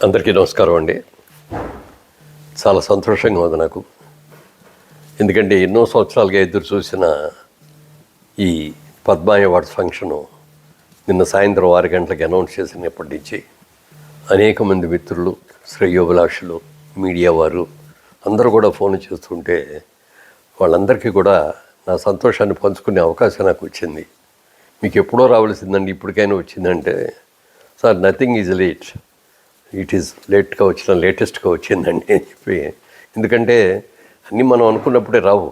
అందరికీ నమస్కారం అండి. చాలా సంతోషంగా ఉంది నాకు. ఎందుకంటే ఎన్నో సంవత్సరాలుగా ఎదురు చూసిన ఈ పద్మ అవార్డ్స్ ఫంక్షను నిన్న సాయంత్రం 6 గంటలకు అనౌన్స్ చేసినప్పటి నుంచి అనేక మంది మిత్రులు, శ్రేయోభిలాషులు, మీడియా వారు అందరూ కూడా ఫోన్ చేస్తుంటే వాళ్ళందరికీ కూడా నా సంతోషాన్ని పంచుకునే అవకాశం నాకు వచ్చింది. మీకు ఎప్పుడో రావాల్సిందండి, ఇప్పటికైనా వచ్చిందంటే, sir nothing is late, it is లేట్గా వచ్చిన లేటెస్ట్గా వచ్చిందండి అని చెప్పి. ఎందుకంటే అన్నీ మనం అనుకున్నప్పుడే రావు.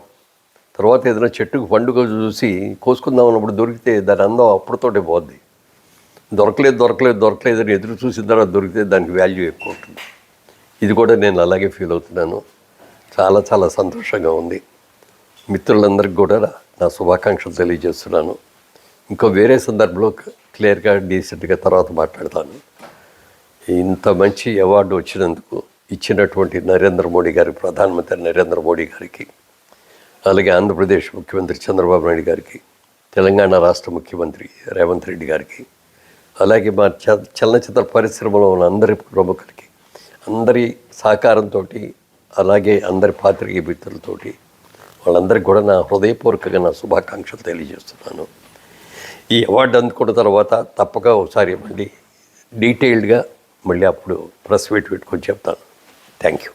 తర్వాత ఏదైనా చెట్టుకు పండుగ చూసి కోసుకుందాం అన్నప్పుడు దొరికితే దాని అందం అప్పుడుతోటే పోద్ది. దొరకలేదు అని ఎదురు చూసిన తర్వాత దొరికితే దానికి వాల్యూ ఎక్కువ ఉంటుంది. ఇది కూడా నేను అలాగే ఫీల్ అవుతున్నాను. చాలా చాలా సంతోషంగా ఉంది. మిత్రులందరికీ కూడా నా శుభాకాంక్షలు తెలియజేస్తున్నాను. ఇంకో వేరే సందర్భంలో క్లియర్గా డీసెంట్గా తర్వాత మాట్లాడతాను. ఇంత మంచి అవార్డు వచ్చినందుకు ఇచ్చినటువంటి నరేంద్ర మోడీ గారికి, ప్రధానమంత్రి నరేంద్ర మోడీ గారికి, అలాగే ఆంధ్రప్రదేశ్ ముఖ్యమంత్రి చంద్రబాబు నాయుడు గారికి, తెలంగాణ రాష్ట్ర ముఖ్యమంత్రి రేవంత్ రెడ్డి గారికి, అలాగే మా చలనచిత్ర పరిశ్రమలో ఉన్న అందరి ప్రముఖులకి, అందరి సహకారంతో, అలాగే అందరి పాత్రికేయ మిత్రులతోటి వాళ్ళందరికీ కూడా నా హృదయపూర్వకంగా నా శుభాకాంక్షలు తెలియజేస్తున్నాను. ఈ అవార్డు అందుకున్న తర్వాత తప్పక ఒకసారి మళ్ళీ డీటెయిల్డ్గా మళ్ళీ అప్పుడు ప్రెస్ మీట్ పెట్టుకొని చెప్తాను. Thank you.